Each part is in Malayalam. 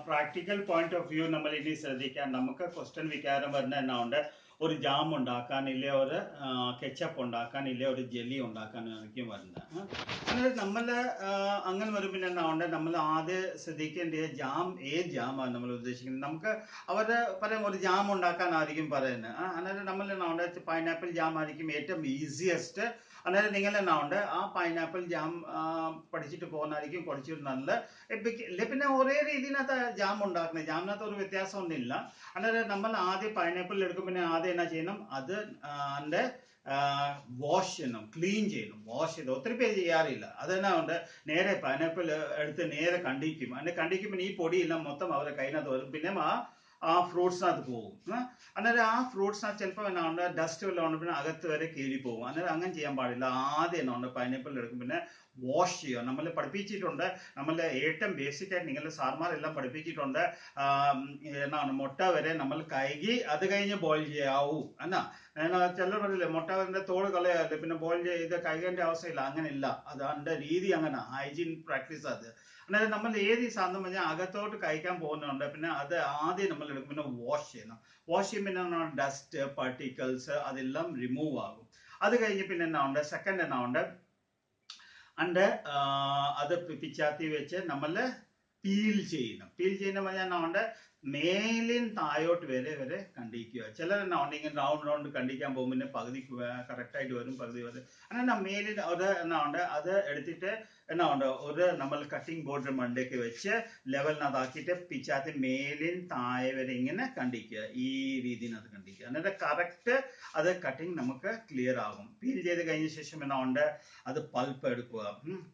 പ്രാക്ടിക്കൽ പോയിന്റ് ഓഫ് വ്യൂ നമ്മൾ ഇനി ശ്രദ്ധിക്കാൻ നമുക്ക് ക്വസ്റ്റ്യൻ വികാരം വരുന്ന എന്നാണ്ട് ഒരു ജാം ഉണ്ടാക്കാൻ ഇല്ലേ ഒരു കെച്ചപ്പ് ഉണ്ടാക്കാൻ ഇല്ലേ ഒരു ജെല്ലി ഉണ്ടാക്കാനായിരിക്കും വരുന്നത്. അങ്ങനെ നമ്മൾ അങ്ങനെ വരുമ്പോൾ എന്നാണ്ട് നമ്മൾ ആദ്യം ശ്രദ്ധിക്കേണ്ട ജാം ഏത് ജാമാണ് നമ്മൾ ഉദ്ദേശിക്കുന്നത്. നമുക്ക് അവരുടെ പറയും ഒരു ജാം ഉണ്ടാക്കാനായിരിക്കും പറയുന്നത്. അന്നേരം നമ്മൾ എന്നാണ്ട് പൈനാപ്പിൾ ജാം ആയിരിക്കും ഏറ്റവും ഈസിയസ്റ്റ്. അന്നേരം നിങ്ങൾ എന്നാണ്ട് ആ പൈനാപ്പിൾ ജാം പഠിച്ചിട്ട് പോകുന്നതായിരിക്കും കുറച്ചൊരു നല്ല. പിന്നെ ഒരേ രീതിയിനകത്ത് ജാം ഉണ്ടാക്കുന്നത്, ജാമിനകത്ത് ഒരു വ്യത്യാസം ഒന്നുമില്ല. അന്നേരം നമ്മൾ ആദ്യം പൈനാപ്പിൾ എടുക്കും, പിന്നെ ആദ്യം എന്നാ ചെയ്യണം, അത് അതിൻ്റെ വാഷ് ചെയ്യണം, ക്ലീൻ ചെയ്യണം. വാഷ് ചെയ്ത് ഒത്തിരി പേര് ചെയ്യാറില്ല. അതെന്നാ ഉണ്ട്, നേരെ പൈനാപ്പിൾ എടുത്ത് നേരെ കണ്ടിക്കും. അതിൻ്റെ കണ്ടിക്കുമ്പോൾ ഈ പൊടിയെല്ലാം മൊത്തം അവരുടെ കയ്യിനകത്ത് വരും. പിന്നെ ആ ഫ്രൂട്ട്സിനകത്ത് പോകും. അന്നേരം ആ ഫ്രൂട്ട്സിനകത്ത് ചിലപ്പോൾ എന്നാ ഉണ്ട് ഡസ്റ്റ് വല്ലതും ഉണ്ട്, പിന്നെ അകത്ത് വരെ കയറി പോകും. അന്നേരം അങ്ങനെ ചെയ്യാൻ പാടില്ല. ആദ്യം എന്നാ ഉണ്ട് പൈനാപ്പിൾ എടുക്കും, പിന്നെ വാഷ് ചെയ്യുക. നമ്മൾ പഠിപ്പിച്ചിട്ടുണ്ട്, നമ്മൾ ഏറ്റവും ബേസിക് ആയിട്ട് നിങ്ങളുടെ സാർമാരെല്ലാം പഠിപ്പിച്ചിട്ടുണ്ട്. എന്നാണ് മുട്ട വരെ നമ്മൾ കഴുകി അത് കഴിഞ്ഞ് ബോയിൽ ചെയ്യാവൂ എന്നാ. ചിലർ പറയില്ലേ മുട്ട വരെ തോട് കളയാല്ലേ, പിന്നെ ബോയിൽ ചെയ്ത് കഴുകേണ്ട അവസ്ഥയില്ല. അങ്ങനെ ഇല്ല, അത് അതിൻ്റെ രീതി അങ്ങനെ, ഹൈജീൻ പ്രാക്ടീസ് അത്. അന്നേരം നമ്മൾ ഏത് സാധനം പറഞ്ഞാൽ അകത്തോട്ട് കഴിക്കാൻ പോകുന്നുണ്ട്, പിന്നെ അത് ആദ്യം നമ്മൾ എടുക്കും, പിന്നെ വാഷ് ചെയ്യണം. വാഷ് ചെയ്യുമ്പോൾ പിന്നെ ഡസ്റ്റ് പാർട്ടിക്കിൾസ് അതെല്ലാം റിമൂവ് ആകും. അത് കഴിഞ്ഞ് പിന്നെ എന്നാ ഉണ്ട്, സെക്കൻഡ് എന്നാ ഉണ്ട്, അണ്ട് അത് പിച്ചാത്തി വെച്ച് നമ്മൾ പീൽ ചെയ്യണം. പീൽ ചെയ്യുന്ന പറഞ്ഞാൽ എന്നാ ഉണ്ട്, മേലിൻ താഴോട്ട് വരെ കണ്ടിക്കുക. ചിലർ എന്നാ ഉണ്ട് ഇങ്ങനെ റൗണ്ട് കണ്ടിക്കാൻ പോകുമ്പോൾ പിന്നെ പകുതി കറക്റ്റായിട്ട് വരും, പകുതി വരും. അങ്ങനെ മേലിൽ അത് എന്നാ ഉണ്ട്, അത് എടുത്തിട്ട് എന്നാ ഉണ്ട് ഒരു നമ്മൾ കട്ടിംഗ് ബോർഡ് മണ്ടയ്ക്ക് വെച്ച് ലെവലിനകത്താക്കിയിട്ട് പിച്ചാത്തി മേലിൻ താഴെ വരെ ഇങ്ങനെ കണ്ടിക്കുക. ഈ രീതിയിനകത്ത് കണ്ടിക്കുക. എന്നിട്ട് കറക്റ്റ് അത് കട്ടിങ് നമുക്ക് ക്ലിയർ ആകും. പീൽ ചെയ്ത് കഴിഞ്ഞ ശേഷം എന്നാ ഉണ്ട്, അത് പൾപ്പ് എടുക്കുക.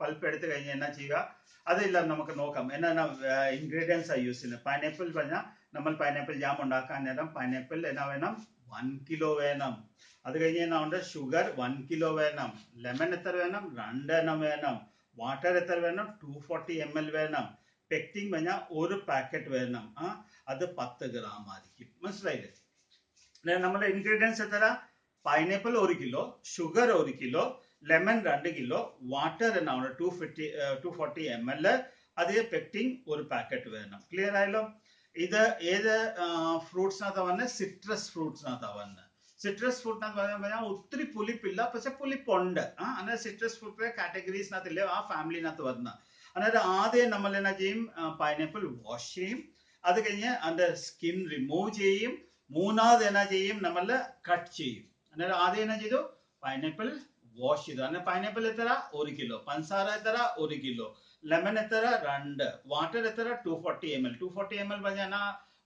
പൾപ്പ് എടുത്ത് കഴിഞ്ഞ് എന്നാ ചെയ്യുക, അതെല്ലാം നമുക്ക് നോക്കാം. എന്നാ ഇൻഗ്രീഡിയൻസ് യൂസ് ചെയ്യുന്നത്. പൈനാപ്പിൾ പറഞ്ഞാൽ നമ്മൾ പൈനാപ്പിൾ ജാം ഉണ്ടാക്കാൻ നേരം പൈനാപ്പിൾ എന്നാ വേണം, 1 കിലോ വേണം. അത് കഴിഞ്ഞ് എന്നാ ഉണ്ട്, ഷുഗർ 1 കിലോ വേണം. ലെമൺ എത്ര വേണം, 2 എണ്ണം വേണം. വാട്ടർ എത്ര വേണം, 240 ml വേണം. പെക്റ്റിംഗ് പറഞ്ഞാൽ ഒരു പാക്കറ്റ് വേണം. അത് 10 ഗ്രാം ആയിരിക്കും. മനസ്സിലായില്ലേ? നമ്മുടെ ഇൻഗ്രീഡിയൻസ് എത്ര, pineapple 1 kilo, sugar 1 kilo, lemon 2 kilo, water എന്നാണ് 240 ml. അതേ പെക്റ്റിംഗ് ഒരു പാക്കറ്റ് വേണം. ക്ലിയർ ആയല്ലോ? ഇത് ഏത് ഫ്രൂട്ട്സിനകത്താ വന്നത്, സിട്രസ് ഫ്രൂട്ട്സിനകത്താ വന്നത്. സിട്രസ് ഫ്രൂട്ടിനകത്ത് പറഞ്ഞാൽ ഒത്തിരി പുളിപ്പില്ല, പക്ഷെ പുളിപ്പുണ്ട്. അന്നേരം സിട്രസ് ഫ്രൂട്ടിലെ കാറ്റഗറീസിനകത്തില്ലേ ആ ഫാമിലിനകത്ത് വരുന്ന. അന്നേരം ആദ്യം നമ്മൾ എന്നാ ചെയ്യും, പൈനാപ്പിൾ വാഷ് ചെയ്യും. അത് കഴിഞ്ഞ് അതിന്റെ സ്കിൻ റിമൂവ് ചെയ്യും. മൂന്നാമത് എന്നാ ചെയ്യും, നമ്മൾ കട്ട് ചെയ്യും. അന്നേരം ആദ്യം എന്നാ ചെയ്തു, പൈനാപ്പിൾ വാഷ് ചെയ്തു. അങ്ങനെ പൈനാപ്പിൾ എത്ര, 1 കിലോ. പഞ്ചസാര എത്ര, 1 കിലോ. ലെമൺ എത്ര, 2. വാട്ടർ എത്ര, 240 ml. 240 ml പറഞ്ഞാൽ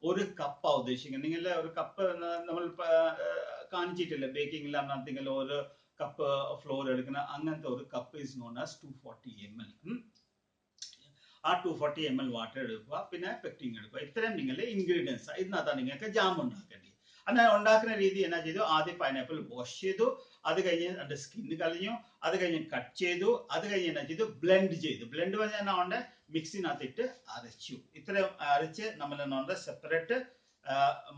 ഒരു കപ്പാ ഉദ്ദേശിക്കുന്നത്. നിങ്ങൾ ഒരു കപ്പ് നമ്മൾ കാണിച്ചിട്ടില്ല ബേക്കിംഗ് ലാബിനകത്തെങ്കിൽ ഒരു കപ്പ് ഫ്ലോർ എടുക്കുന്ന അങ്ങനത്തെ ഒരു cup is known as 240 ml. ആ 240 ml വാട്ടർ എടുക്കുക, പിന്നെ പെക്റ്റിംഗ് എടുക്കുക. ഇത്രയും നിങ്ങളുടെ ഇൻഗ്രീഡിയൻസ്. ഇതിനകത്താണ് നിങ്ങൾക്ക് ജാം ഉണ്ടാക്കേണ്ടത്. അങ്ങനെ ഉണ്ടാക്കുന്ന രീതി എന്നാ ചെയ്തു, ആദ്യം പൈനാപ്പിൾ വാഷ് ചെയ്തു. അത് കഴിഞ്ഞ് അതിന്റെ സ്കിന്ന് കളഞ്ഞു. അത് കഴിഞ്ഞ് കട്ട് ചെയ്തു. അത് കഴിഞ്ഞ് എന്നാ ചെയ്തു, ബ്ലെൻഡ് ചെയ്തു. ബ്ലെൻഡ് പറഞ്ഞാൽ എന്നാ ഉണ്ട്, മിക്സിനകത്തിട്ട് അരച്ചു. ഇത്രയും അരച്ച് നമ്മൾ എന്നാ ഉണ്ട് സെപ്പറേറ്റ്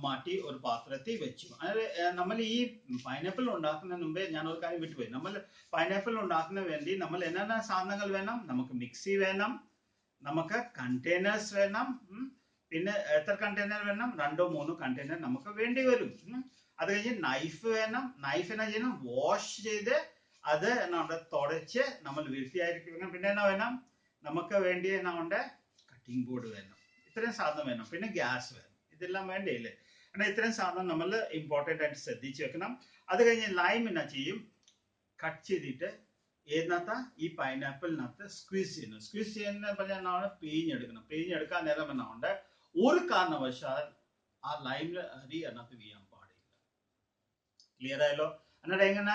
മാറ്റി ഒരു പാത്രത്തിൽ വെച്ചു. അതായത് നമ്മൾ ഈ പൈനാപ്പിൾ ഉണ്ടാക്കുന്നതിന് മുമ്പേ ഞാൻ ഒരു കാര്യം വിട്ടുപോയി. നമ്മൾ പൈനാപ്പിൾ ഉണ്ടാക്കുന്നതിന് വേണ്ടി നമ്മൾ എന്നാ സാധനങ്ങൾ വേണം, നമുക്ക് മിക്സി വേണം, നമുക്ക് കണ്ടെയ്നേഴ്സ് വേണം. പിന്നെ എത്ര കണ്ടെയ്നർ വേണം, 2-3 കണ്ടെയ്നർ നമുക്ക് വേണ്ടി വരും. അത് കഴിഞ്ഞ് നൈഫ് വേണം. നൈഫ് എന്നാ ചെയ്യണം, വാഷ് ചെയ്ത് അത് എന്നാ ഉണ്ട് തുടച്ച് നമ്മൾ വൃത്തിയായിരിക്കും. പിന്നെ എന്നാ വേണം, നമുക്ക് വേണ്ടി എന്നാ ഉണ്ട്, കട്ടിംഗ് ബോർഡ് വേണം. ഇത്രയും സാധനം വേണം. പിന്നെ ഗ്യാസ് വേണം. ഇതെല്ലാം വേണ്ടേ? എന്നാൽ ഇത്രയും സാധനം നമ്മൾ ഇമ്പോർട്ടൻ്റ് ആയിട്ട് ശ്രദ്ധിച്ചു വെക്കണം. അത് കഴിഞ്ഞ് ലൈം എന്നാ ചെയ്യും, കട്ട് ചെയ്തിട്ട് ഏതിനകത്താ, ഈ പൈനാപ്പിളിനകത്ത് സ്ക്വീസ് ചെയ്യുന്നു. സ്ക്വീസ് ചെയ്യുന്ന പറഞ്ഞാൽ പിഴിഞ്ഞെടുക്കണം. പിഴിഞ്ഞെടുക്കാൻ നേരം എന്നാ ഉണ്ട്, ഒരു കാരണവശാൽ ആ ലൈമിൽ അരി അതിനകത്ത് വീഴാൻ പാടില്ല. ക്ലിയർ ആയല്ലോ? എന്നിട്ട് എങ്ങനെ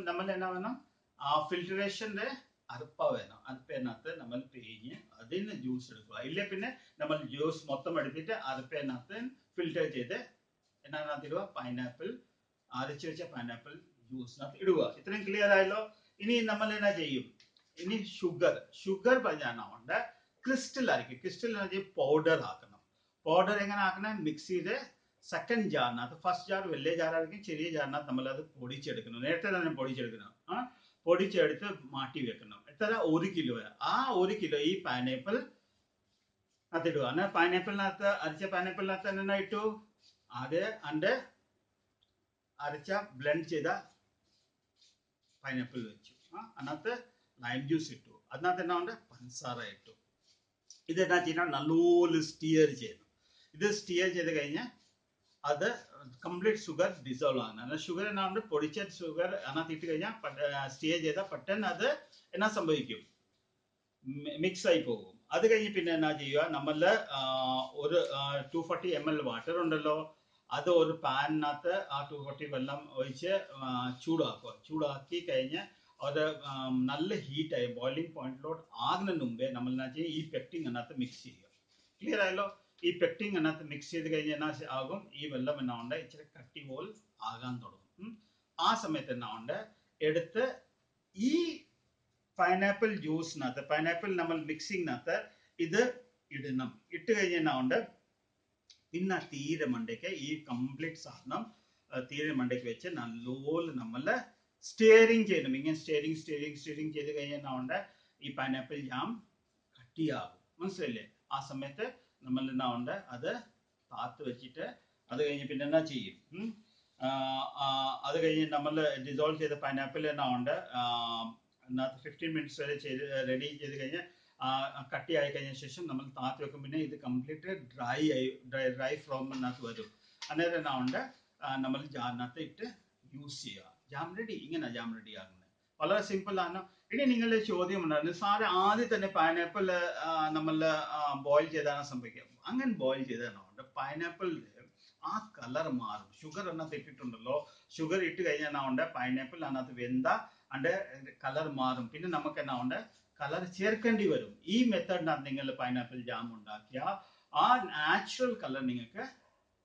നമ്മൾ എന്നാ വേണം, ആ ഫിൽട്രേഷന്റെ അരപ്പ വേണം. അരപ്പേനകത്ത് നമ്മൾ പിഴിഞ്ഞ് അതിന് ജ്യൂസ് എടുക്കുക. ഇല്ലേ പിന്നെ നമ്മൾ ജ്യൂസ് മൊത്തം എടുത്തിട്ട് അരപ്പേനകത്ത് ഫിൽറ്റർ ചെയ്ത് എന്നതിനകത്ത് ഇടുക, പൈനാപ്പിൾ അരച്ചു വെച്ച പൈനാപ്പിൾ ജ്യൂസിനകത്ത് ഇടുക. ഇത്രയും ക്ലിയർ ആയല്ലോ? ഇനി നമ്മൾ എന്നാ ചെയ്യും, ഇനി ഷുഗർ പറഞ്ഞാണ്ട് ക്രിസ്റ്റൽ ആയിരിക്കും. ക്രിസ്റ്റൽ പൗഡർ ആക്കണം. പൗഡർ എങ്ങനെ ആക്കണം, മിക്സിയുടെ സെക്കൻഡ് ജാറിനകത്ത്, ഫസ്റ്റ് ജാർ വലിയ ജാറായിരിക്കും, ചെറിയ ജാറിനകത്ത് നമ്മൾ അത് പൊടിച്ചെടുക്കണം. നേരത്തെ തന്നെ പൊടിച്ചെടുക്കണം. പൊടിച്ചെടുത്ത് മാറ്റി വെക്കണം. എത്ര, 1 കിലോ. ആ 1 കിലോ ഈ പൈനാപ്പിൾ അതിടുക എന്നാൽ പൈനാപ്പിളിനകത്ത് അരച്ച പൈനാപ്പിളിനകത്ത് തന്നെ ഇട്ടു ആദ്യം അണ്ട് അരച്ച ബ്ലെൻഡ് ചെയ്ത പൈനാപ്പിൾ വെച്ചു അതിനകത്ത് ലൈം ജ്യൂസ് ഇട്ടു അതിനകത്ത് എന്നാ ഉണ്ട് പഞ്ചസാര ഇട്ടു ഇതെന്നാ ചെയ്യണം നല്ലപോലെ സ്റ്റിയർ ചെയ്യണം ഇത് സ്റ്റിയർ ചെയ്ത് കഴിഞ്ഞാൽ അത് കംപ്ലീറ്റ് ഷുഗർ ഡിസോൾവ് ആകുന്നത് ഷുഗർ എന്നാ ഉണ്ട് പൊടിച്ച ഷുഗർ അതിനകത്ത് ഇട്ട് കഴിഞ്ഞാൽ സ്റ്റിയർ ചെയ്താൽ പെട്ടെന്ന് അത് എന്നാ സംഭവിക്കും മിക്സ് ആയി പോകും അത് കഴിഞ്ഞ് പിന്നെ എന്നാ ചെയ്യുക നമ്മളുടെ ഒരു 240 ml വാട്ടർ ഉണ്ടല്ലോ അത് ഒരു പാനിനകത്ത് ആ 240 വെള്ളം ഒഴിച്ച് ചൂടാക്കി കഴിഞ്ഞ് അത് നല്ല ഹീറ്റായി ബോയിലിംഗ് പോയിന്റിലോട്ട് ആകുന്നതിന് മുമ്പേ നമ്മൾ എന്നാ ചെയ്യുക ഈ പെക്റ്റിംഗ് അതിനകത്ത് മിക്സ് ചെയ്യുക ക്ലിയർ ആയല്ലോ ഈ പെക്റ്റിംഗ് അതിനകത്ത് മിക്സ് ചെയ്ത് കഴിഞ്ഞ് എന്നാ ആകും ഈ വെള്ളം എന്നാ ഉണ്ട് ഇച്ചിരി കട്ടി പോൽ ആകാൻ തുടങ്ങും ആ സമയത്ത് എന്നാ ഉണ്ട് എടുത്ത് ഈ പൈനാപ്പിൾ ജ്യൂസിനകത്ത് പൈനാപ്പിൾ നമ്മൾ മിക്സിങ്ങിനകത്ത് ഇത് ഇടണം ഇട്ട് കഴിഞ്ഞ എന്നാ ഉണ്ട് പിന്നെ തീരെ മണ്ടയ്ക്ക് ഈ കംപ്ലീറ്റ് സാധനം തീരെ മണ്ടയ്ക്ക് വെച്ച് നല്ലപോലെ നമ്മൾ സ്റ്റിയറിങ് ചെയ്യണം ഇങ്ങനെ സ്റ്റിയറിങ് ചെയ്ത് കഴിഞ്ഞാൽ എന്നാ ഉണ്ട് ഈ പൈനാപ്പിൾ ജാം കട്ടിയാകും മനസ്സിലല്ലേ ആ സമയത്ത് നമ്മൾ എന്നാ ഉണ്ട് അത് താത്ത് വെച്ചിട്ട് അത് കഴിഞ്ഞ് പിന്നെ എന്നാ ചെയ്യും അത് കഴിഞ്ഞ് നമ്മൾ ഡിസോൾവ് ചെയ്ത പൈനാപ്പിൾ എന്നാ ഉണ്ട് 15 minutes വരെ ചെയ്ത് റെഡി ചെയ്ത് കഴിഞ്ഞ് കട്ടിയായി കഴിഞ്ഞ ശേഷം നമ്മൾ താത്തി വെക്കും പിന്നെ ഇത് കംപ്ലീറ്റ് ഡ്രൈ ഫ്രോമിനകത്ത് വരും അന്നേരം എന്നാ ഉണ്ട് നമ്മൾ ജാറിനകത്ത് ഇട്ട് യൂസ് ചെയ്യുക ജാം റെഡി ഇങ്ങനെ ജാം റെഡി ആകുന്നത് വളരെ സിമ്പിൾ ആണ് ഇനി നിങ്ങളുടെ ചോദ്യം ഉണ്ടായിരുന്നു സാറ് ആദ്യം തന്നെ പൈനാപ്പിൾ നമ്മൾ ബോയിൽ ചെയ്താണ് സംഭവിക്കുക അങ്ങനെ ബോയിൽ ചെയ്തതാണ് പൈനാപ്പിളിന്റെ ആ കളർ മാറും ഷുഗർ അതിനകത്ത് ഇട്ടിട്ടുണ്ടല്ലോ ഷുഗർ ഇട്ട് കഴിഞ്ഞാൽ എന്നാ ഉണ്ട് പൈനാപ്പിൾ അതിനകത്ത് വെന്ത അതിന്റെ കളർ മാറും പിന്നെ നമുക്ക് എന്നാ ഉണ്ട് കളർ ചേർക്കേണ്ടി വരും ഈ മെത്തേഡിനകത്ത് നിങ്ങൾ പൈനാപ്പിൾ ജാം ഉണ്ടാക്കിയ ആ നാച്ചുറൽ കളർ നിങ്ങൾക്ക്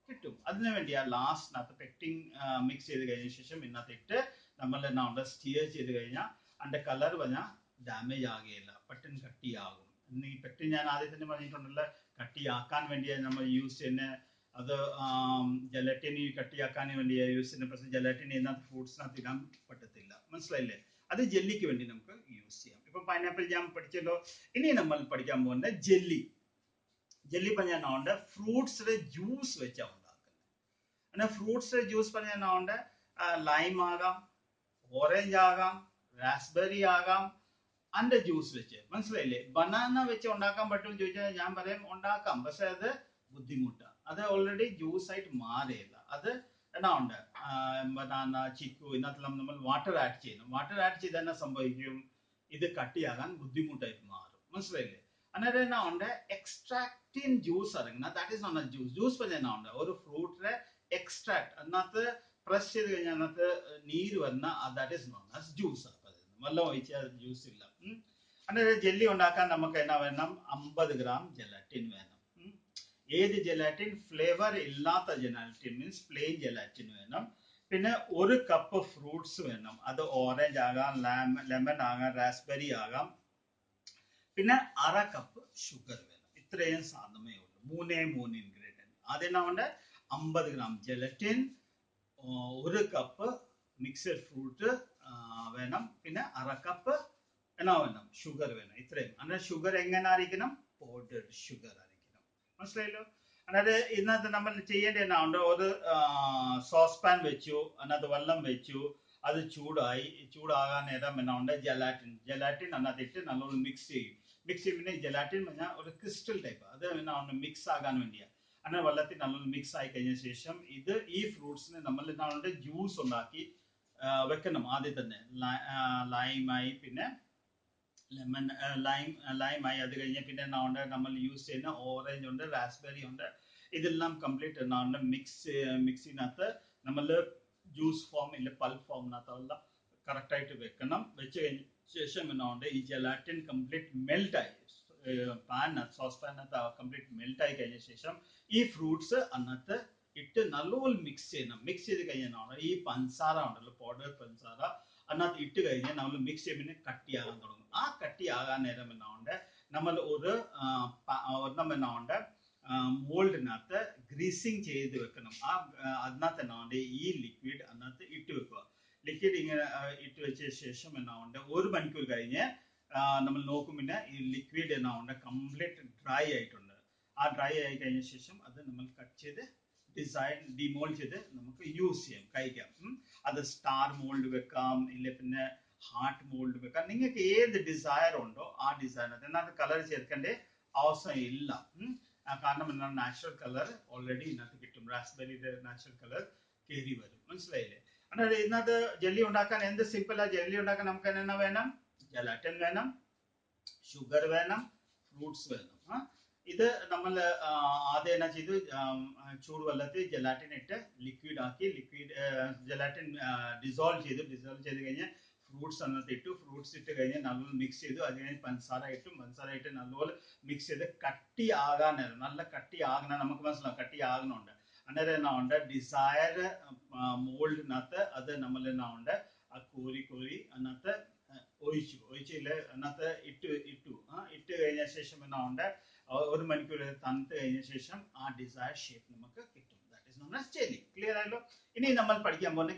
കിട്ടും അതിനു വേണ്ടിയാ ലാസ്റ്റിനകത്ത് പെക്റ്റിംഗ് മിക്സ് ചെയ്ത് കഴിഞ്ഞ ശേഷം ഇതിനകത്ത് ഇട്ട് നമ്മൾ എന്നാ ഉണ്ട് സ്റ്റിയർ ചെയ്ത് കഴിഞ്ഞാൽ അതിന്റെ കളർ പറഞ്ഞാൽ ഡാമേജ് ആകുകയില്ല പെട്ടെന്ന് കട്ടിയാകും ഈ പെക്റ്റിംഗ് ഞാൻ ആദ്യം തന്നെ പറഞ്ഞിട്ടുണ്ടല്ലോ കട്ടിയാക്കാൻ വേണ്ടിയാണ് നമ്മൾ യൂസ് ചെയ്യുന്ന അത് ജലറ്റിനി കട്ടിയാക്കാൻ വേണ്ടിയാണ് യൂസ് ചെയ്യുന്നത് പക്ഷേ ജലറ്റിൻ ഇതിനകത്ത് ഫ്രൂട്ട്സിനകത്ത് ഇടാൻ പറ്റത്തില്ല മനസ്സിലായില്ലേ അത് ജെല്ലിക്ക് വേണ്ടി നമുക്ക് യൂസ് ചെയ്യാം ഇപ്പൊ പൈനാപ്പിൾ ജാം പഠിച്ചല്ലോ ഇനി നമ്മൾ പഠിക്കാൻ പോകുന്ന ജെല്ലി പറഞ്ഞാൽ ഫ്രൂട്ട്സിന്റെ ജ്യൂസ് വെച്ചാണ് ഉണ്ടാക്കുന്നത് അങ്ങനെ ഫ്രൂട്ട്സിന്റെ ജ്യൂസ് പറഞ്ഞാൽ ലൈം ആകാം ഓറഞ്ച് ആകാം റാസ്ബെറി ആകാം അതിന്റെ ജ്യൂസ് വെച്ച് മനസ്സിലായില്ലേ ബനാന വെച്ച് ഉണ്ടാക്കാൻ പറ്റുമെന്ന് ചോദിച്ചാൽ ഞാൻ പറയാം ഉണ്ടാക്കാം പക്ഷെ അത് ബുദ്ധിമുട്ടാണ് അത് ഓൾറെഡി ജ്യൂസ് ആയിട്ട് മാറിയില്ല അത് എന്നാ ഉണ്ട് ബനാന ചിക്കു ഇതിനകത്തെല്ലാം നമ്മൾ വാട്ടർ ആഡ് ചെയ്യണം വാട്ടർ ആഡ് ചെയ്താൽ എന്നാ സംഭവിക്കും ഇത് കട്ടിയാകാൻ ബുദ്ധിമുട്ടായിട്ട് മാറും മനസ്സിലായില്ലേ അന്നേരം എന്നാ ഉണ്ട് എക്സ്ട്രാക്റ്റിൻ ജ്യൂസ് ഇറങ്ങുന്ന ദാറ്റ് ഈസ് നോട്ട് ജ്യൂസ് പറഞ്ഞ എന്നാ ഉണ്ട് ഒരു ഫ്രൂട്ടിലെ എക്സ്ട്രാക്ട് അതിനകത്ത് പ്രസ് ചെയ്ത് കഴിഞ്ഞാൽ അതിനകത്ത് നീര് വരുന്ന ദാറ്റ് ഈസ് നോട്ട് ജ്യൂസ് വെള്ളം ഒഴിച്ചാൽ ജ്യൂസ് ഇല്ല അന്നേരം ജെല്ലി ഉണ്ടാക്കാൻ നമുക്ക് എന്നാ വേണം 50 gram ജെലാറ്റിൻ വേണം ഏത് ജെലാറ്റിൻ ഫ്ലേവർ ഇല്ലാത്ത ജെലാറ്റിൻ മീൻസ് പ്ലെയിൻ ജെലാറ്റിൻ വേണം പിന്നെ 1 കപ്പ് ഫ്രൂട്ട്സ് വേണം അത് ഓറഞ്ച് ആകാം ലെമൺ ആകാം റാസ്ബെറി ആകാം പിന്നെ 1/2 കപ്പ് ഷുഗർ വേണം ഇത്രയും സാധനമേ ഉള്ളൂ 3 ഇൻഗ്രീഡിയൻറ്റ് അതെന്നാ ഉണ്ട് 50 gram gelatine 1 cup mixed fruit വേണം പിന്നെ 1/2 കപ്പ് എന്നാ വേണം ഷുഗർ വേണം ഇത്രയും അങ്ങനെ ഷുഗർ എങ്ങനെ ആയിരിക്കണം പൗഡേർഡ് ഷുഗർ ആയിരിക്കണം മനസ്സിലായല്ലോ അതായത് ഇന്നത്തെ നമ്മൾ ചെയ്യേണ്ട എന്നാ ഉണ്ട് ഒരു സോസ് പാൻ വെച്ചു അതിനകത്ത് വെള്ളം വെച്ചു അത് ചൂടാകാൻ നേരം എന്നാ ഉണ്ട് ജലാറ്റിൻ അതിനകത്ത് ഇട്ട് നല്ലോണം മിക്സ് ചെയ്യും പിന്നെ ജലാറ്റിൻ പറഞ്ഞാൽ ഒരു ക്രിസ്റ്റൽ ടൈപ്പ് അത് എന്നാ ഉണ്ട് മിക്സ് ആകാൻ വേണ്ടിയാണ് അങ്ങനെ വെള്ളത്തിൽ നല്ലോണം മിക്സ് ആയി കഴിഞ്ഞ ശേഷം ഈ ഫ്രൂട്ട്സിനെ നമ്മൾ എന്നാ ഉണ്ട് ജ്യൂസ് ഉണ്ടാക്കി വെക്കണം ആദ്യം തന്നെ ലൈമായി പിന്നെ ലെമൺ ലൈമായി അത് കഴിഞ്ഞ് പിന്നെ എന്നാ ഉണ്ട് നമ്മൾ യൂസ് ചെയ്യുന്ന ഓറഞ്ച് ഉണ്ട് റാസ്ബെറി ഉണ്ട് ഇതെല്ലാം കംപ്ലീറ്റ് എന്നാ ഉണ്ട് മിക്സിനകത്ത് നമ്മൾ ജ്യൂസ് ഫോം ഇല്ല പൾപ്പ് ഫോമിനകത്തുള്ള കറക്റ്റായിട്ട് വെക്കണം വെച്ച് കഴിഞ്ഞ ശേഷം എന്നാ ഉണ്ട് ഈ ജലാറ്റിൻ കംപ്ലീറ്റ് മെൽറ്റായി സോസ് പാനകത്ത് കംപ്ലീറ്റ് മെൽറ്റായി കഴിഞ്ഞ ശേഷം ഈ ഫ്രൂട്ട്സ് അതിനകത്ത് ഇട്ട് നല്ലപോലെ മിക്സ് ചെയ്ത് കഴിഞ്ഞാൽ ഈ പഞ്ചസാര ഉണ്ടല്ലോ പൗഡർ പഞ്ചസാര അതിനകത്ത് ഇട്ട് കഴിഞ്ഞാൽ നമ്മൾ മിക്സ് ചെയ്യുമ്പോൾ കട്ടിയാകാൻ തുടങ്ങും ആ കട്ടിയാകാൻ നേരം എന്നാ ഉണ്ട് നമ്മൾ ഒരെണ്ണം എന്നാ ഉണ്ട് മോൾഡിനകത്ത് ഗ്രീസിങ് ചെയ്ത് വെക്കണം അതിനകത്ത് എന്നാ ഉണ്ട് ഈ ലിക്വിഡ് അതിനകത്ത് ഇട്ട് വെക്കുക ലിക്വിഡ് ഇങ്ങനെ ഇട്ട് വെച്ച ശേഷം എന്നാ ഉണ്ട് 1 മണിക്കൂർ കഴിഞ്ഞ് നമ്മൾ നോക്കും പിന്നെ ഈ ലിക്വിഡ് എന്നാ ഉണ്ട് കംപ്ലീറ്റ് ഡ്രൈ ആയിട്ടുണ്ട് ആ ഡ്രൈ ആയി കഴിഞ്ഞ ശേഷം അത് നമ്മൾ കട്ട് ചെയ്ത് ഡിസൈൻ ഡിമോൾഡ് ചെയ്ത് നമുക്ക് യൂസ് ചെയ്യാം, കഴിക്കാം. അത് സ്റ്റാർ മോൾഡ് വെക്കാം, ഇല്ല പിന്നെ ഹാർട്ട് മോൾഡ് വെക്കാം. നിങ്ങൾക്ക് ഏത് ഡിസയർ ഉണ്ടോ ആ ഡിസൈൻ. അതിനകത്ത് കളർ ചേർക്കേണ്ട അവസരം ഇല്ല. കാരണം എന്താണ്, നാച്ചുറൽ കളർ ഓൾറെഡി ഇതിനകത്ത് കിട്ടും. റാസ്ബെറിയുടെ നാച്ചുറൽ കളർ കയറി വരും. മനസ്സിലായില്ലേ? അതായത് ഇതിനകത്ത് ജെല്ലി ഉണ്ടാക്കാൻ എന്ത് സിമ്പിളാ. ജെല്ലി ഉണ്ടാക്കാൻ നമുക്ക് എന്നാ വേണം? ജലാറ്റിൻ വേണം, ഷുഗർ വേണം, ഫ്രൂട്ട്സ് വേണം. ഇത് നമ്മൾ ആദ്യം എന്നാ ചെയ്തു, ചൂടുവെള്ളത്തിൽ ജലാറ്റിൻ ഇട്ട് ലിക്വിഡ് ആക്കി, ജലാറ്റിൻ ഡിസോൾവ് ചെയ്ത് കഴിഞ്ഞ് ഫ്രൂട്ട്സ് അതിനകത്ത് ഇട്ടു. ഫ്രൂട്ട്സ് ഇട്ട് കഴിഞ്ഞ് നല്ലോണം മിക്സ് ചെയ്തു. അത് കഴിഞ്ഞ് പഞ്ചസാര ഇട്ട് നല്ലപോലെ മിക്സ് ചെയ്ത് കട്ടി ആകാൻ, നല്ല കട്ടി ആകണം. നമുക്ക് മനസ്സിലാവും കട്ടി ആകണുണ്ട്. അന്നേരം എന്നാ ഉണ്ട്, ഡിസയർ മോൾഡിനകത്ത് അത് നമ്മൾ എന്നാ ഉണ്ട്, ആ കോരി അതിനകത്ത് ഒഴിച്ചില്ല, അതിനകത്ത് ഇട്ട് കഴിഞ്ഞ ശേഷം എന്നാ ഉണ്ട്, 1 മണിക്കൂർ തണുത്ത് കഴിഞ്ഞ ശേഷം ആ ഡിസയർ ഷേപ്പ് നമുക്ക് കിട്ടും. That is known as jelly. Clear ആയല്ലോ? ഇനി നമ്മൾ പഠിക്കാൻ പോകുന്ന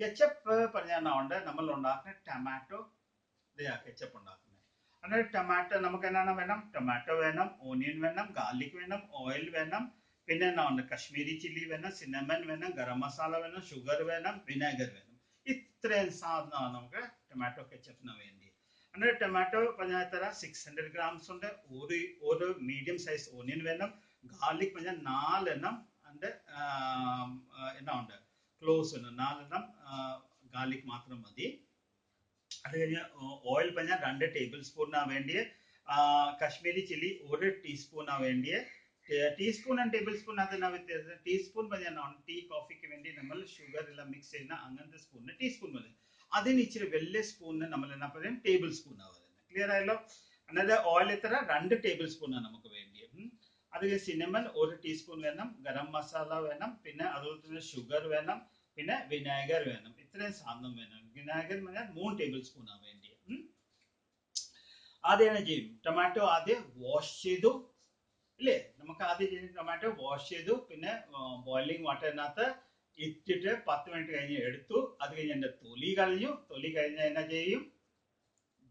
കെച്ചപ്പ് പറഞ്ഞാൽ ഉണ്ട്, നമ്മൾ ഉണ്ടാക്കുന്ന ടൊമാറ്റോ കെച്ചപ്പ് ഉണ്ടാക്കുന്നത്. അന്നേരം ടൊമാറ്റോ നമുക്ക് എന്നാണ് വേണം? ടൊമാറ്റോ വേണം, ഓണിയൻ വേണം, ഗാർലിക് വേണം, ഓയിൽ വേണം, പിന്നെ എന്നാ ഉണ്ട്, കശ്മീരി ചില്ലി വേണം, സിനമൺ വേണം, ഗരം മസാല വേണം, ഷുഗർ വേണം, വിനാഗർ വേണം. ഇത്രയും സാധനമാണ് നമുക്ക് ടൊമാറ്റോ കെച്ചപ്പിന് വേണ്ടി. അന്നേരം ടൊമാറ്റോ പറഞ്ഞാൽ 600 ഗ്രാംസ് ഉണ്ട്. ഒരു മീഡിയം സൈസ് ഓണിയൻ വേണം. ഗാർലിക് പറഞ്ഞാൽ 4 എണ്ണം. അതിന്റെ എന്നാ ഉണ്ട്, ക്ലോസ് വേണം. 4 എണ്ണം ഗാർലിക് മാത്രം മതി. അത് കഴിഞ്ഞ് ഓയിൽ പറഞ്ഞാൽ 2 ടേബിൾ സ്പൂണാ വേണ്ടിയ. കശ്മീരി ചില്ലി 1 ടീസ്പൂണാ വേണ്ടിയ. ടീസ്പൂൺ ആൻഡ് ടേബിൾ സ്പൂൺ അതിനാ വ്യത്യാസം. ടീസ്പൂൺ പറഞ്ഞാൽ ടീ കോഫിക്ക് വേണ്ടി നമ്മൾ ഷുഗർ എല്ലാം മിക്സ് ചെയ്യുന്ന അങ്ങനത്തെ സ്പൂണിന് ടീസ്പൂൺ മതി. അതിന് ഇച്ചിരി വലിയ സ്പൂണിന് നമ്മൾ എന്നാ പറയും, ടേബിൾ സ്പൂൺ ആവുന്നത്. ക്ലിയർ ആയല്ലോ? അന്നേരം ഓയിൽ 2 ടേബിൾ സ്പൂണാണ് നമുക്ക് വേണ്ടിയത്. അത് സിനമൺ 1 ടീസ്പൂൺ വേണം, ഗരം മസാല വേണം, പിന്നെ അതുപോലെ തന്നെ ഷുഗർ വേണം, പിന്നെ വിനാഗർ വേണം. ഇത്രയും സാധനം വേണം. വിനാഗർ പറഞ്ഞാൽ 3 ടേബിൾ സ്പൂണാണ് വേണ്ടിയത്. ആദ്യം എന്നാ ചെയ്യും, ടൊമാറ്റോ ആദ്യം വാഷ് ചെയ്തു ഇല്ലേ? നമുക്ക് ആദ്യം ടൊമാറ്റോ വാഷ് ചെയ്തു, പിന്നെ ബോയിലിംഗ് വാട്ടറിനകത്ത് ഇട്ടിട്ട് 10 മിനിറ്റ് കഴിഞ്ഞ് എടുത്തു. അത് കഴിഞ്ഞ് എന്റെ തൊലി കഴിഞ്ഞ് എന്നാ ചെയ്യും,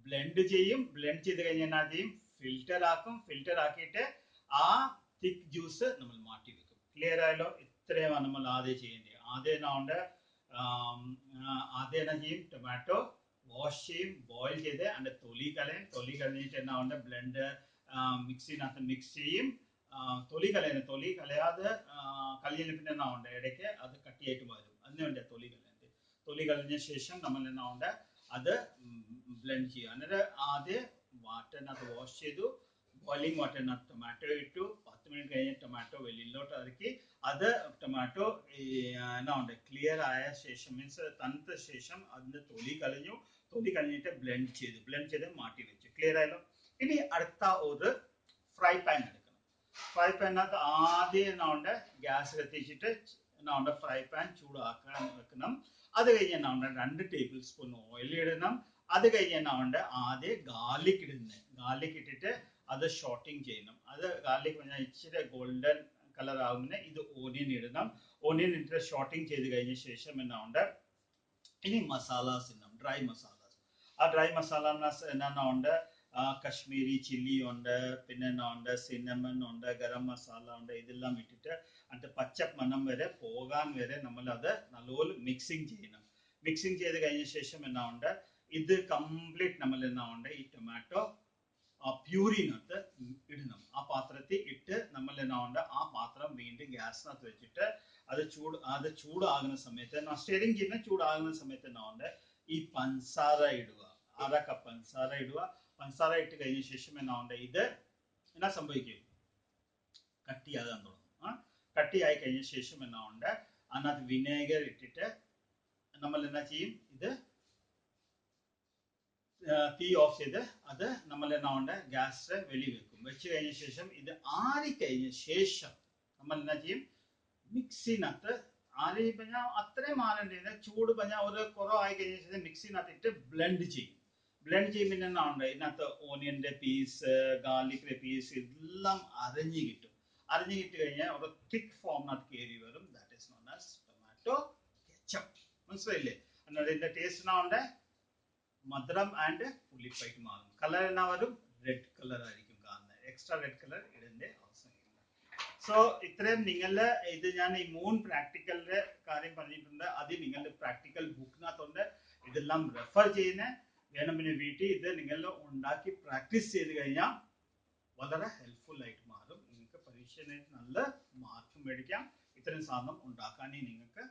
ബ്ലെൻഡ് ചെയ്ത് കഴിഞ്ഞ് എന്നാ ചെയ്യും, ഫിൽറ്റർ ആക്കിയിട്ട് ആ തിക്ക് ജ്യൂസ് നമ്മൾ മാറ്റി വെക്കും. ക്ലിയർ ആയല്ലോ? ഇത്രയുമാണ് നമ്മൾ ആദ്യം ചെയ്യേണ്ടത്. ആദ്യം എന്നാ ചെയ്യും, ടൊമാറ്റോ വാഷ് ചെയ്യും, ബോയിൽ ചെയ്ത് അതിന്റെ തൊലി കളഞ്ഞിട്ട് എന്നാ ഉണ്ട്, ബ്ലെൻഡ് മിക്സിനകത്ത് മിക്സ് ചെയ്യും. തൊലി കളയാതെ കളഞ്ഞ പിന്നെ എന്നാ ഉണ്ട്, ഇടയ്ക്ക് അത് കട്ടിയായിട്ട് വരും. അതിന് വേണ്ടിയാ തൊലി കളഞ്ഞ ശേഷം നമ്മൾ എന്നാ ഉണ്ട്, അത് ബ്ലെൻഡ് ചെയ്യുക. എന്നിട്ട് ആദ്യം വാട്ടറിനകത്ത് വാഷ് ചെയ്തു, ബോയിലിംഗ് വാട്ടറിനകത്ത് ടൊമാറ്റോ ഇട്ടു. 10 മിനിറ്റ് കഴിഞ്ഞ് ടൊമാറ്റോ വെളിയിലോട്ട് ഇറക്കി. അത് ടൊമാറ്റോ എന്നാ ഉണ്ട്, ക്ലിയർ ആയ ശേഷം, മീൻസ് തണുത്ത ശേഷം അതിന്റെ തൊലി കളഞ്ഞിട്ട് ബ്ലെൻഡ് ചെയ്ത് മാറ്റി വെച്ചു. ക്ലിയർ ആയല്ലോ? ഇനി അടുത്ത ഒരു ഫ്രൈ പാൻ എടുക്കണം. ഫ്രൈ പാനിനകത്ത് ആദ്യം എന്നാ ഉണ്ട്, ഗ്യാസ് കത്തിച്ചിട്ട് എന്നാ ഉണ്ട്, ഫ്രൈ പാൻ ചൂടാക്കാൻ വെക്കണം. അത് കഴിഞ്ഞ് എന്നാ ഉണ്ട്, 2 ടേബിൾ സ്പൂൺ ഓയിൽ ഇടണം. അത് കഴിഞ്ഞ് എന്നാ ഉണ്ട്, ആദ്യം ഗാർലിക് ഇട്ടിട്ട് അത് ഷോട്ടിങ് ചെയ്യണം. അത് ഗാർലിക് പറഞ്ഞാൽ ഇച്ചിരി ഗോൾഡൻ കളർ ആകുമ്പോൾ ഇത് ഓണിയൻ ഇടണം. ഓണിയൻ ഇട്ടിട്ട് ഷോട്ടിങ് ചെയ്ത് കഴിഞ്ഞ ശേഷം എന്നാ ഉണ്ട്, ഇനി മസാലാസ് ഇടണം, ഡ്രൈ മസാലാസ്. ആ ഡ്രൈ മസാലാസ് എന്നാ ഉണ്ട്, കശ്മീരി ചില്ലി ഉണ്ട്, പിന്നെ എന്നാ ഉണ്ട്, സിനമൺ ഉണ്ട്, ഗരം മസാല ഉണ്ട്. ഇതെല്ലാം ഇട്ടിട്ട് അതിന്റെ പച്ച മണം വരെ പോകാൻ വരെ നമ്മൾ അത് നല്ലപോലെ മിക്സിങ് ചെയ്യണം. മിക്സിങ് ചെയ്ത് കഴിഞ്ഞ ശേഷം എന്നാ ഉണ്ട്, ഇത് കംപ്ലീറ്റ് നമ്മൾ എന്നാ ഉണ്ട്, ഈ ടൊമാറ്റോ പ്യൂരിനകത്ത് ഇടണം. ആ പാത്രത്തിൽ ഇട്ട് നമ്മൾ എന്നാ ഉണ്ട്, ആ പാത്രം വീണ്ടും ഗ്യാസിനകത്ത് വെച്ചിട്ട് അത് ചൂടാകുന്ന സമയത്ത്, സ്റ്റെയറിങ് ചെയ്യുന്ന ചൂടാകുന്ന സമയത്ത് എന്നാ ഉണ്ട്, ഈ പഞ്ചസാര ഇടുക. 1/2 കപ്പ് പഞ്ചസാര ഇടുക. പഞ്ചസാര ഇട്ട് കഴിഞ്ഞ ശേഷം എന്നാ ഉണ്ട്, ഇത് എന്നാ സംഭവിക്കും, കട്ടിയാകാൻ തുടങ്ങും. കട്ടിയായി കഴിഞ്ഞ ശേഷം എന്നാ ഉണ്ട്, അതിനകത്ത് വിനേഗർ ഇട്ടിട്ട് നമ്മൾ എന്നാ ചെയ്യും, ഇത് തീ ഓഫ് ചെയ്ത് അത് നമ്മൾ എന്നാ ഉണ്ട്, ഗ്യാസ് വെളി വെക്കും. വെച്ച് കഴിഞ്ഞ ശേഷം ഇത് ആറിക്കഴിഞ്ഞ ശേഷം നമ്മൾ എന്നാ ചെയ്യും, മിക്സിനകത്ത് ആറി പറഞ്ഞാൽ അത്രയും ആറേണ്ടത്, ചൂട് പറഞ്ഞാൽ ഒരു കുറവായി കഴിഞ്ഞ ശേഷം മിക്സിനകത്ത് ഇട്ട് ബ്ലെൻഡ് ചെയ്യും. ബ്ലെൻഡ് ചെയ്യുമ്പോൾ എന്നാ ഉണ്ട്, ഇതിനകത്ത് ഓണിയന്റെ പീസ്, ഗാർലിക്കിന്റെ പീസ് എല്ലാം അരഞ്ഞു കിട്ടും. അരഞ്ഞു കിട്ടി കഴിഞ്ഞാൽ ഒരു തിക്ക് ഫോമിനകത്ത് കയറി വരും. That is known as tomato ketchup. മനസ്സിലായില്ലേ? എന്നിട്ട് ഇതിന്റെ ടേസ്റ്റ് എന്നാ ഉണ്ട്, മധുരം ആൻഡ് പുളിപ്പായിട്ട് മാറും. കളർ എന്നാ വരും, റെഡ് കളർ ആയിരിക്കും കാണുന്നത്. എക്സ്ട്രാ റെഡ് കളർ ഇടേണ്ട അവസ്ഥ സോ ഇത്രയും നിങ്ങളുടെ ഇത് ഞാൻ ഈ 3 പ്രാക്ടിക്കലിന്റെ കാര്യം പറഞ്ഞിട്ടുണ്ട്. അത് നിങ്ങളുടെ പ്രാക്ടിക്കൽ ബുക്കിനകത്തുണ്ട്. ഇതെല്ലാം റെഫർ ചെയ്യുന്ന വേണമെങ്കിൽ വീട്ടിൽ ഇത് നിങ്ങൾ ഉണ്ടാക്കി പ്രാക്ടീസ് ചെയ്ത് കഴിഞ്ഞാൽ വളരെ ഹെൽപ്ഫുൾ ആയിട്ട് മാറും. നിങ്ങൾക്ക് പരീക്ഷയിൽ നല്ല മാർക്ക് മേടിക്കാം. ഇത്രയും സാധനം ഉണ്ടാക്കാനേ നിങ്ങൾക്ക്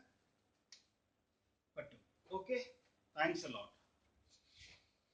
പറ്റും. Okay, thanks a lot.